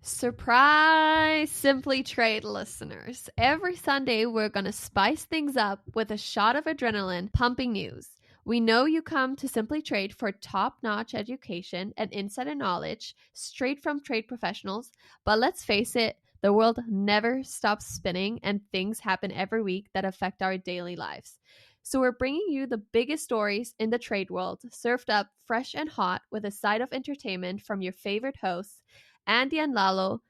Surprise, Simply Trade listeners. Every Sunday, we're going to spice things up with a shot of adrenaline pumping news. We know you come to Simply Trade for top-notch education and insider knowledge straight from trade professionals, but let's face it, the world never stops spinning and things happen every week that affect our daily lives. So we're bringing you the biggest stories in the trade world, served up fresh and hot with a side of entertainment from your favorite hosts, Andy and Lalo.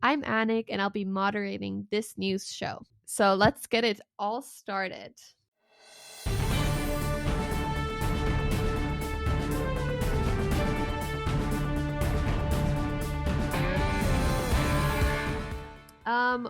I'm Annik, and I'll be moderating this news show. So let's get it all started.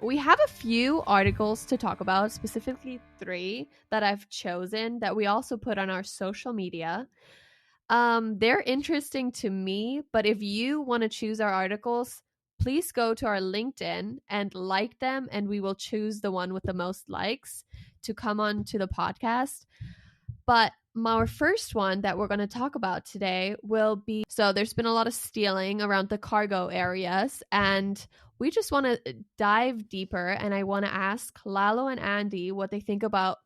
We have a few articles to talk about, specifically 3 that I've chosen that we also put on our social media. They're interesting to me, but if you want to choose our articles, please go to our LinkedIn and like them, and we will choose the one with the most likes to come on to the podcast. But our first one that we're going to talk about today will be, so there's been a lot of stealing around the cargo areas, and we just want to dive deeper, and I want to ask Lalo and Andy what they think about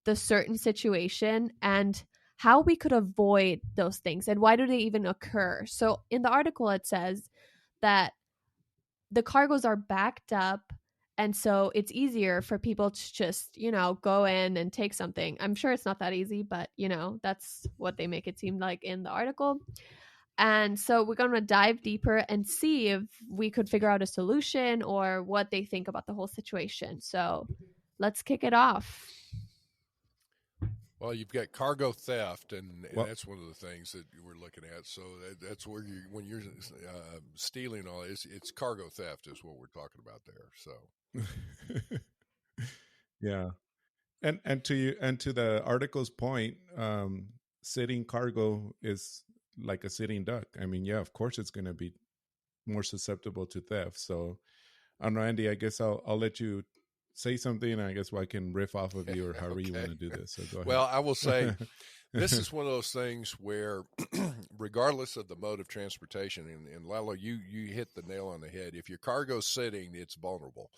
the certain situation and how we could avoid those things and why do they even occur. So in the article, it says that the cargoes are backed up, and so it's easier for people to just, go in and take something. I'm sure it's not that easy, but, that's what they make it seem like in the article. And so we're going to dive deeper and see if we could figure out a solution or what they think about the whole situation. So let's kick it off. Well, you've got cargo theft, and that's one of the things that we're looking at. So that's where when you're stealing all this, it's cargo theft is what we're talking about there. So, yeah, and to the article's point, sitting cargo is like a sitting duck. I mean, yeah, of course it's going to be more susceptible to theft. So, I don't know, Andy. I guess I'll let you say something, and I guess I can riff off of you or however okay. You want to do this. So go ahead. Well, I will say this is one of those things where, regardless of the mode of transportation, and Lalo, you hit the nail on the head. If your cargo's sitting, it's vulnerable.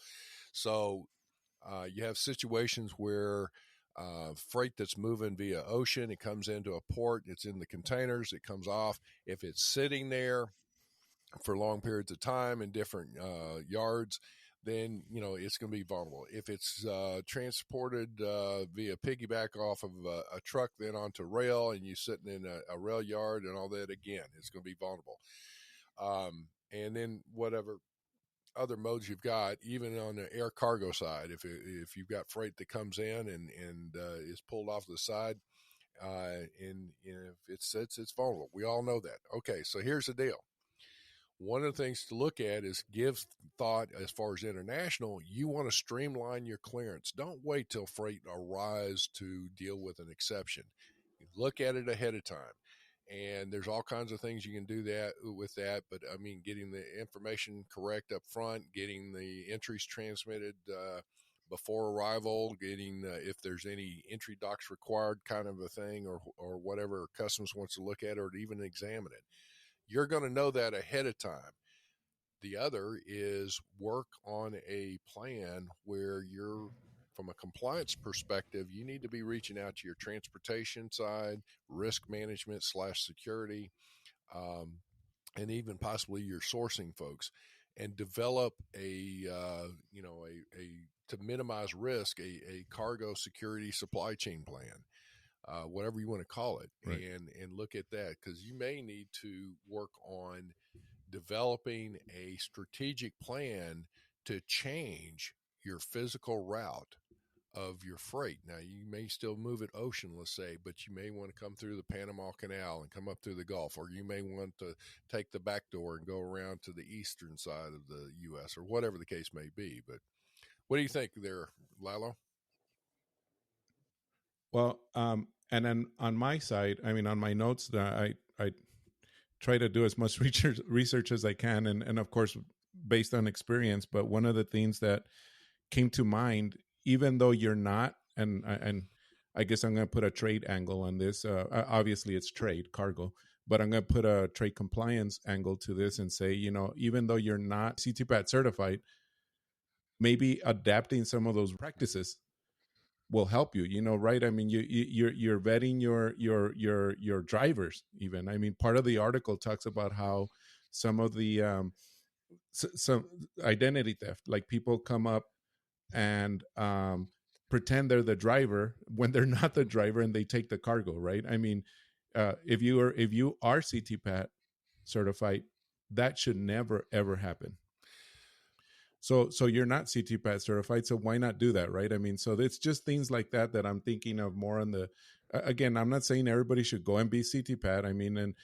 So you have situations where freight that's moving via ocean, it comes into a port, it's in the containers, it comes off. If it's sitting there for long periods of time in different yards, then it's going to be vulnerable. If it's transported via piggyback off of a truck, then onto rail, and you're sitting in a rail yard and all that, again, it's going to be vulnerable. And then whatever other modes you've got, even on the air cargo side, if you've got freight that comes in and is pulled off to the side, and if it sits, it's vulnerable. We all know that. Okay, so here's the deal. One of the things to look at is give thought as far as international. You want to streamline your clearance. Don't wait till freight arrives to deal with an exception. Look at it ahead of time. And there's all kinds of things you can do with that. But I mean, getting the information correct up front, getting the entries transmitted before arrival, getting if there's any entry docs required kind of a thing, or whatever customs wants to look at or even examine it. You're going to know that ahead of time. The other is work on a plan where you're, from a compliance perspective, you need to be reaching out to your transportation side, risk management / security, and even possibly your sourcing folks, and develop to minimize risk, a cargo security supply chain plan. Whatever you want to call it, right. and look at that, because you may need to work on developing a strategic plan to change your physical route of your freight. Now, you may still move it ocean, let's say, but you may want to come through the Panama Canal and come up through the Gulf, or you may want to take the back door and go around to the eastern side of the U.S., or whatever the case may be. But what do you think there, Lalo? Well, and then on my side, I mean, on my notes, I try to do as much research as I can, and of course, based on experience. But one of the things that came to mind, even though you're not, and I guess I'm going to put a trade angle on this. Obviously, it's trade cargo, But I'm going to put a trade compliance angle to this and say, even though you're not CTPAT certified, maybe adapting some of those practices will help you, right? I mean, you're vetting your drivers. Even, I mean, part of the article talks about how some of the some identity theft, like people come up and pretend they're the driver when they're not the driver, and they take the cargo, right? I mean, if you are CTPAT certified, that should never ever happen. So you're not CTPAT certified, so why not do that, right? I mean, so it's just things like that that I'm thinking of more on the. Again, I'm not saying everybody should go and be CTPAT. I mean, and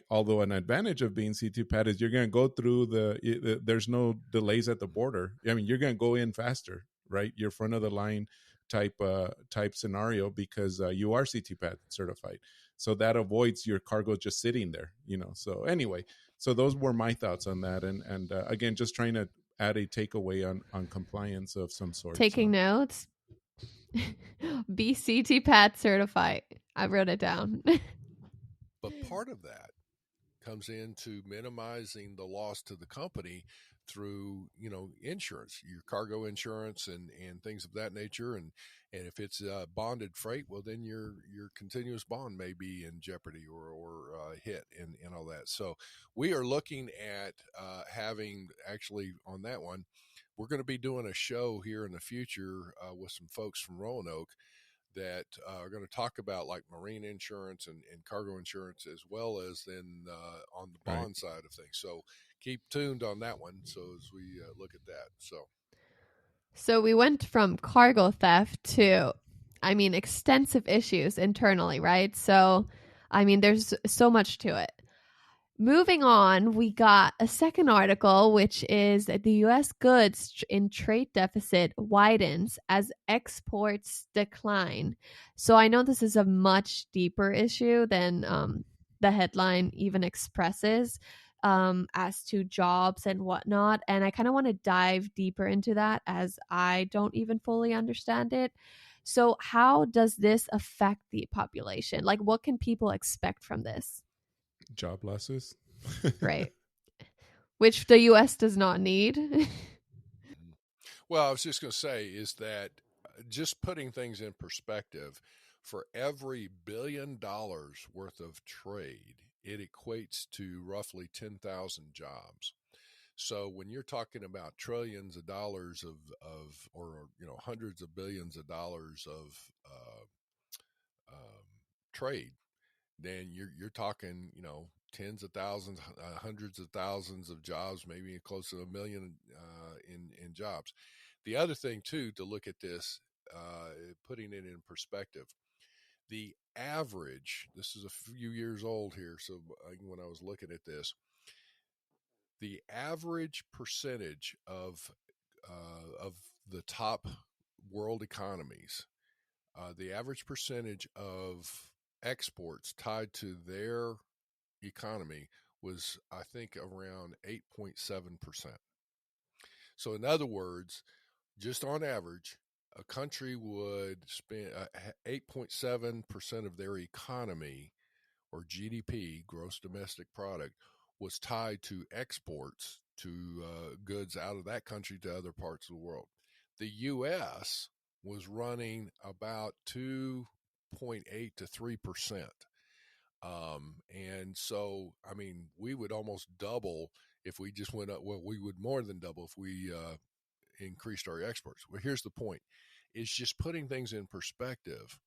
although an advantage of being CTPAT is you're going to go through there's no delays at the border. I mean, you're going to go in faster, right? You're front of the line type scenario because you are CTPAT certified. So that avoids your cargo just sitting there, So anyway, so those were my thoughts on that, and again, just trying to add a takeaway on compliance of some sort. Taking notes. BCT Pat certified. I wrote it down. But part of that comes into minimizing the loss to the company through insurance, your cargo insurance and things of that nature, and if it's bonded freight, well then your continuous bond may be in jeopardy or hit and all that. So we are looking at having, actually on that one, we're going to be doing a show here in the future with some folks from Roanoke that are going to talk about like marine insurance and cargo insurance, as well as then on the bond Right. side of things. So keep tuned on that one. So as we look at that. So we went from cargo theft to, extensive issues internally, right? So, there's so much to it. Moving on, we got a second article, which is the U.S. goods in trade deficit widens as exports decline. So I know this is a much deeper issue than the headline even expresses, as to jobs and whatnot. And I kind of want to dive deeper into that, as I don't even fully understand it. So how does this affect the population? Like, what can people expect from this? Job losses. Right. Which the US does not need. Well, I was just going to say is that just putting things in perspective, for every $1 billion worth of trade, it equates to roughly 10,000 jobs. So when you're talking about trillions of dollars or hundreds of billions of dollars of trade, then you're talking tens of thousands, hundreds of thousands of jobs, maybe close to 1 million in jobs. The other thing too to look at this, putting it in perspective, the average. This is a few years old here, so when I was looking at this, the average percentage of the top world economies, the average percentage of exports tied to their economy was, I think, around 8.7%. So, in other words, just on average, a country would spend 8.7% of their economy, or GDP, gross domestic product, was tied to exports to goods out of that country to other parts of the world. The U.S. was running about 2.8 to 3%. And so, we would almost double if we just went up. Well, we would more than double if we increased our exports. Well, here's the point: is just putting things in perspective.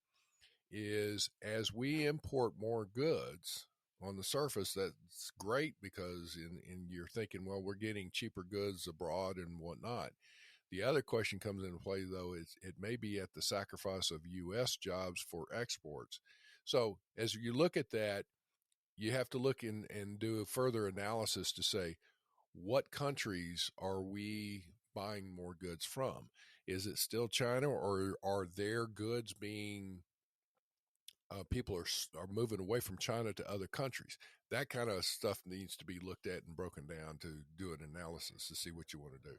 Is as we import more goods, on the surface, that's great because in you're thinking, well, we're getting cheaper goods abroad and whatnot. The other question comes into play, though, is it may be at the sacrifice of U.S. jobs for exports. So as you look at that, you have to look and do a further analysis to say, what countries are we buying more goods from? Is it still China, or are their goods being people are moving away from China to other countries? That kind of stuff needs to be looked at and broken down to do an analysis to see what you want to do.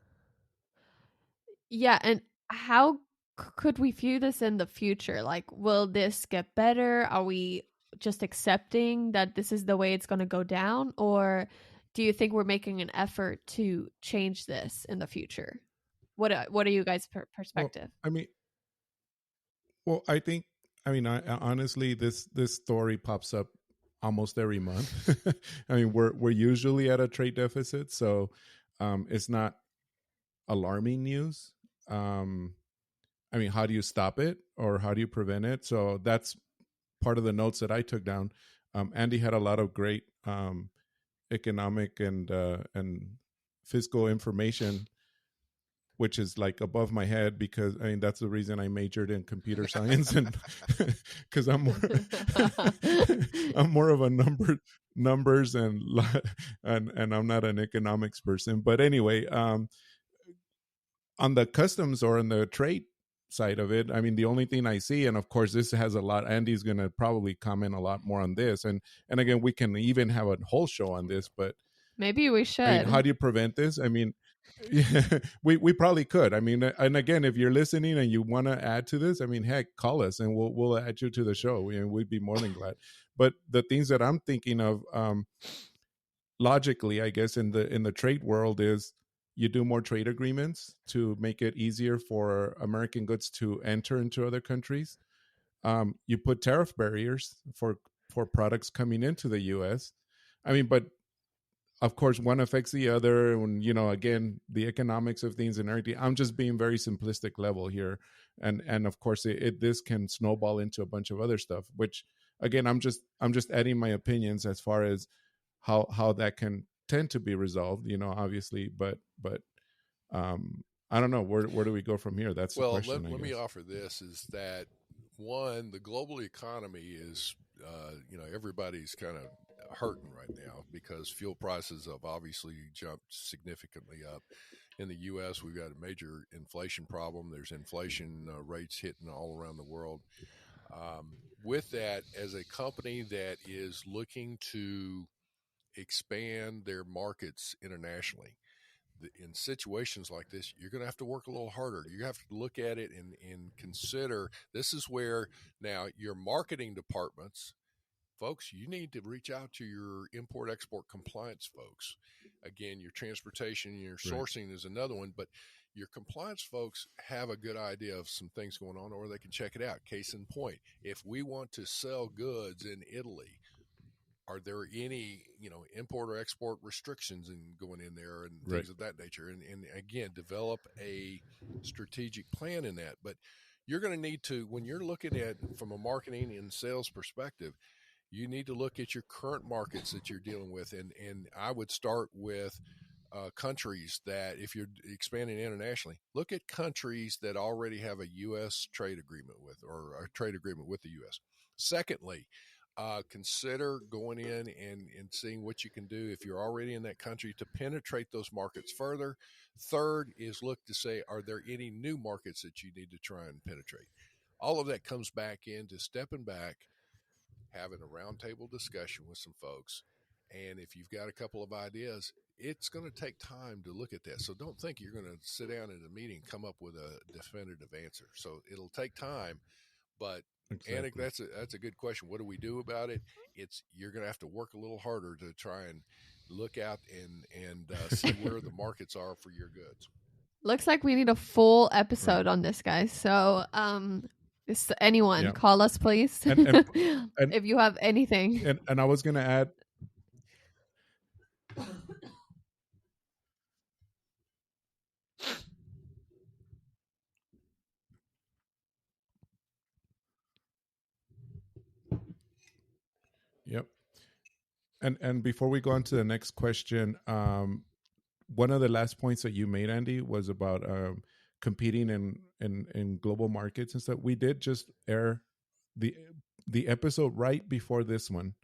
Yeah, and how could we view this in the future? Like, will this get better? Are we just accepting that this is the way it's going to go down, or do you think we're making an effort to change this in the future? What are you guys' Well, perspective? I mean, well, I think, I mean, honestly, this story pops up almost every month. I mean, we're usually at a trade deficit, so it's not alarming news. Um, I mean, how do you stop it or how do you prevent it? So that's part of the notes that I took down. Andy had a lot of great economic and fiscal information, which is like above my head, because I mean that's the reason I majored in computer science, and because I'm more of a numbers and I'm not an economics person. But anyway, on the customs or on the trade side of it, I mean, the only thing I see, and of course this has a lot, Andy's going to probably comment a lot more on this, and again, we can even have a whole show on this, but Maybe we I mean, how should. do you prevent this? I mean, yeah, we probably could. I mean, and again, if you're listening and you want to add to this, I mean, heck, call us and we'll add you to the show. We'd be more than glad. But the things that I'm thinking of, logically, I guess, in the trade world is you do more trade agreements to make it easier for American goods to enter into other countries. You put tariff barriers for products coming into the U.S. I mean, but of course one affects the other, and again, the economics of things and everything. I'm just being very simplistic level here, and of course this can snowball into a bunch of other stuff, which again, I'm just adding my opinions as far as how that can tend to be resolved, obviously, but I don't know, where do we go from here? That's the Well, question, I let me guess. offer this: is that one, the global economy is, everybody's kind of hurting right now because fuel prices have obviously jumped significantly up. In the U.S., we've got a major inflation problem. There's inflation rates hitting all around the world. With that, as a company that is looking to expand their markets internationally, in situations like this, you're going to have to work a little harder. You have to look at it and consider this is where now your marketing departments, folks, you need to reach out to your import export compliance folks. Again, your transportation, your Right. sourcing is another one, but your compliance folks have a good idea of some things going on, or they can check it out. Case in point, if we want to sell goods in Italy, are there any import or export restrictions in going in there and Right. things of that nature, and again, develop a strategic plan in that. But you're going to need to, when you're looking at from a marketing and sales perspective, you need to look at your current markets that you're dealing with, and I would start with countries that, if you're expanding internationally, look at countries that already have a U.S. trade agreement with, or a trade agreement with the U.S. Secondly, consider going in and seeing what you can do if you're already in that country to penetrate those markets further. Third is look to say, are there any new markets that you need to try and penetrate? All of that comes back into stepping back, having a roundtable discussion with some folks. And if you've got a couple of ideas, it's going to take time to look at that. So don't think you're going to sit down in a meeting and come up with a definitive answer. So it'll take time. But Annik, Exactly. that's a good question. What do we do about it? It's, you're going to have to work a little harder to try and look out and see where the markets are for your goods. Looks like we need a full Right. episode on this, guys. So, anyone Yeah. call us, please, and and and if you have anything. and I was gonna add. Yep. And before we go on to the next question, one of the last points that you made, Andy, was about competing in global markets and stuff. We did just air the the episode right before this one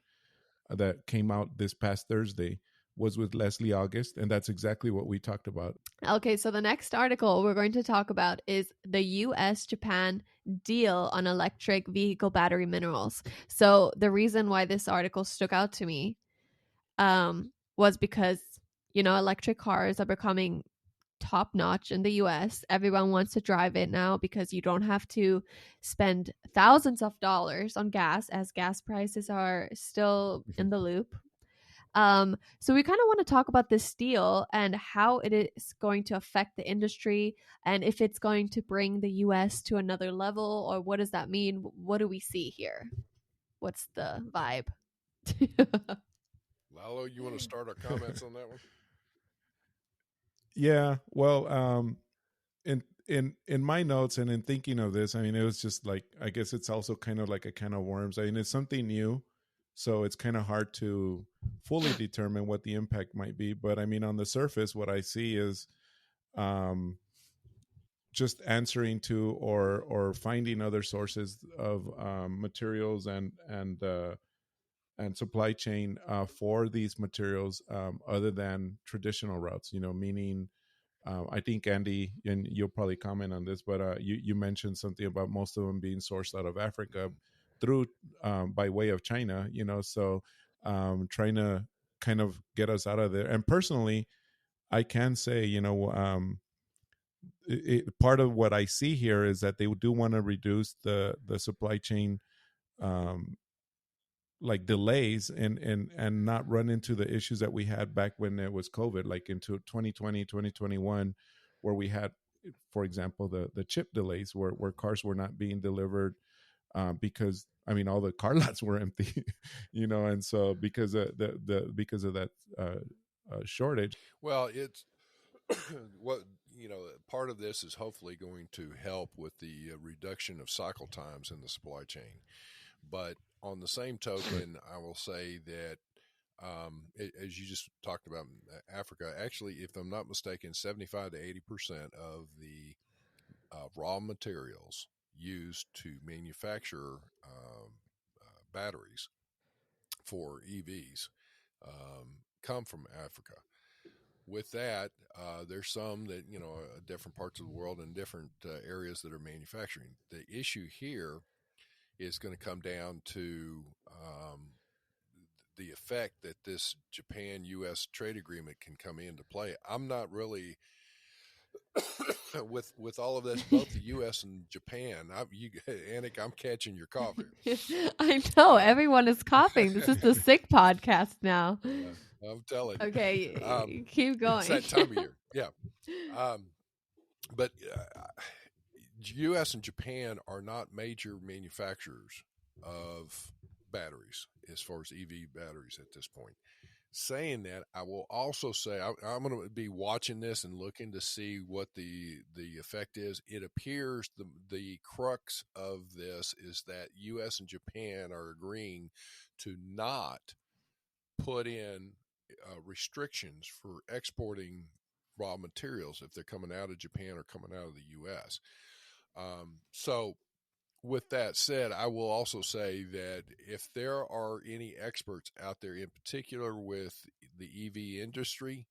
that came out this past Thursday was with Leslie August, and that's exactly what we talked about. Okay, so the next article we're going to talk about is the US Japan deal on electric vehicle battery minerals. So, the reason why this article stuck out to me was because, electric cars are becoming top notch in the US. Everyone wants to drive it now because you don't have to spend thousands of dollars on gas, as gas prices are still in the loop. So we kind of want to talk about this deal and how it is going to affect the industry, and if it's going to bring the US to another level, or what does that mean? What do we see here? What's the vibe? Lalo, you want to start our comments on that one? Yeah. Well, in my notes and in thinking of this, I mean, it was just like, I guess it's also kind of like a can of worms. I mean, it's something new, so it's kind of hard to fully determine what the impact might be. But I mean, on the surface, what I see is um, just answering to or finding other sources of materials and supply chain for these materials other than traditional routes. You know, meaning I think Andy, and you'll probably comment on this, but you mentioned something about most of them being sourced out of Africa through by way of China. You know, so trying to kind of get us out of there. And personally, I can say, you know, part of what I see here is that they do want to reduce the supply chain um, like delays and not run into the issues that we had back when it was COVID, like into 2020, 2021, where we had, for example, the chip delays where cars were not being delivered because I mean all the car lots were empty, you know, and so because of because of that shortage. Well, it's what you know. Part of this is hopefully going to help with the reduction of cycle times in the supply chain. But on the same token, I will say that as you just talked about Africa, actually, if I'm not mistaken, 75 to 80% of the raw materials used to manufacture batteries for EVs come from Africa. With that, there's some that, you know, different parts of the world and different areas that are manufacturing. The issue here is going to come down to the effect that this Japan-U.S. trade agreement can come into play. I'm not really with all of this, both the U.S. and Japan. Annik, I'm catching your cough here. I know everyone is coughing. This is the sick podcast now. I'm telling you. Okay, keep going. It's that time of year. Yeah. But U.S. and Japan are not major manufacturers of batteries as far as EV batteries at this point. Saying that, I will also say I'm going to be watching this and looking to see what the effect is. It appears the crux of this is that U.S. and Japan are agreeing to not put in restrictions for exporting raw materials if they're coming out of Japan or coming out of the U.S. So with that said, I will also say that if there are any experts out there, in particular with the EV industry,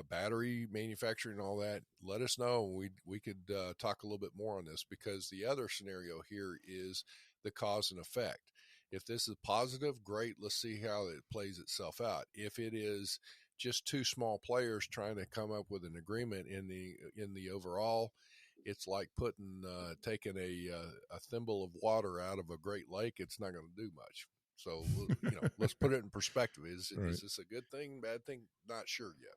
battery manufacturing, and all that, let us know. We could talk a little bit more on this, because the other scenario here is the cause and effect. If this is positive, great. Let's see how it plays itself out. If it is just two small players trying to come up with an agreement in the overall, it's like taking a thimble of water out of a great lake. It's not going to do much. So, you know, let's put it in perspective. Is this a good thing, bad thing? Not sure yet.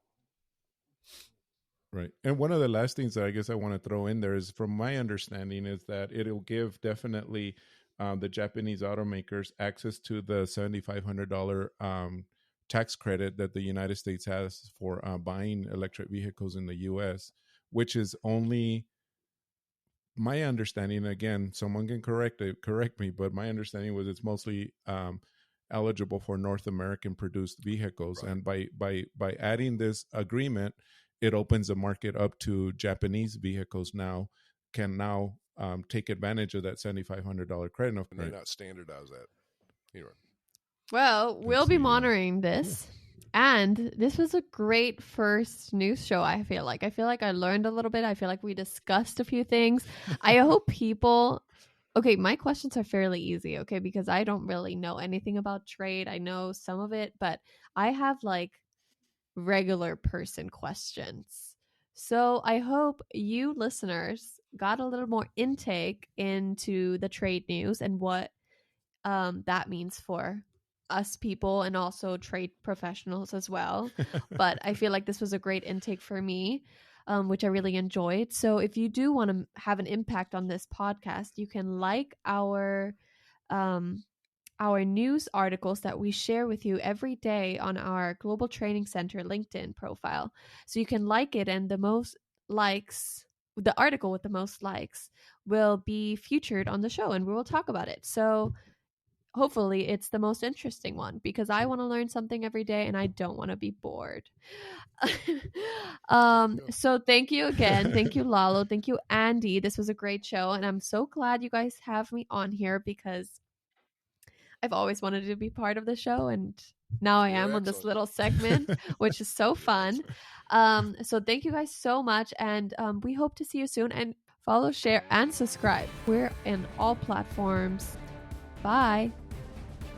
Right. And one of the last things that I guess I want to throw in there is, from my understanding, is that it'll give definitely the Japanese automakers access to the $7,500 tax credit that the United States has for buying electric vehicles in the U.S., which is only, my understanding, again, someone can correct me, but my understanding was it's mostly eligible for North American produced vehicles. Right. And by adding this agreement, it opens the market up to Japanese vehicles can now take advantage of that $7,500 credit. And they not standardize that. Anyway. Well, we'll be monitoring this. Cool. And this was a great first news show, I feel like. I feel like I learned a little bit. I feel like we discussed a few things. I hope people... Okay, my questions are fairly easy, okay, because I don't really know anything about trade. I know some of it, but I have like regular person questions. So I hope you listeners got a little more intake into the trade news and what that means for us people and also trade professionals as well. But I feel like this was a great intake for me, which I really enjoyed. So if you do want to have an impact on this podcast, you can like our news articles that we share with you every day on our Global Training Center LinkedIn profile. So you can like it, and the most likes, the article with the most likes, will be featured on the show and we will talk about it. So hopefully it's the most interesting one because I want to learn something every day and I don't want to be bored. So thank you again. Thank you, Lalo. Thank you, Andy. This was a great show and I'm so glad you guys have me on here because I've always wanted to be part of the show and now I am on this little segment, which is so fun. So thank you guys so much and we hope to see you soon, and follow, share, and subscribe. We're in all platforms. Bye.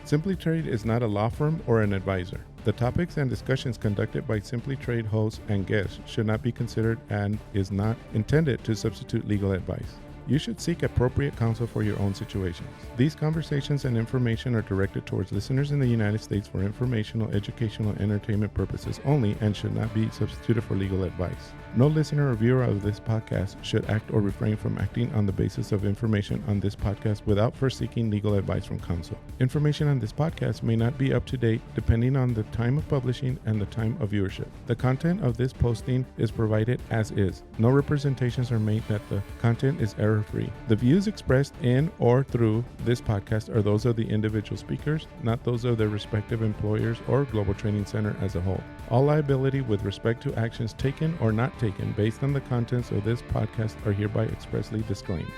Simply Trade is not a law firm or an advisor. The topics and discussions conducted by Simply Trade hosts and guests should not be considered and is not intended to substitute legal advice. You should seek appropriate counsel for your own situations. These conversations and information are directed towards listeners in the United States for informational, educational, and entertainment purposes only and should not be substituted for legal advice. No listener or viewer of this podcast should act or refrain from acting on the basis of information on this podcast without first seeking legal advice from counsel. Information on this podcast may not be up to date depending on the time of publishing and the time of viewership. The content of this posting is provided as is. No representations are made that the content is error-free. The views expressed in or through this podcast are those of the individual speakers, not those of their respective employers or Global Training Center as a whole. All liability with respect to actions taken or not taken based on the contents of this podcast are hereby expressly disclaimed.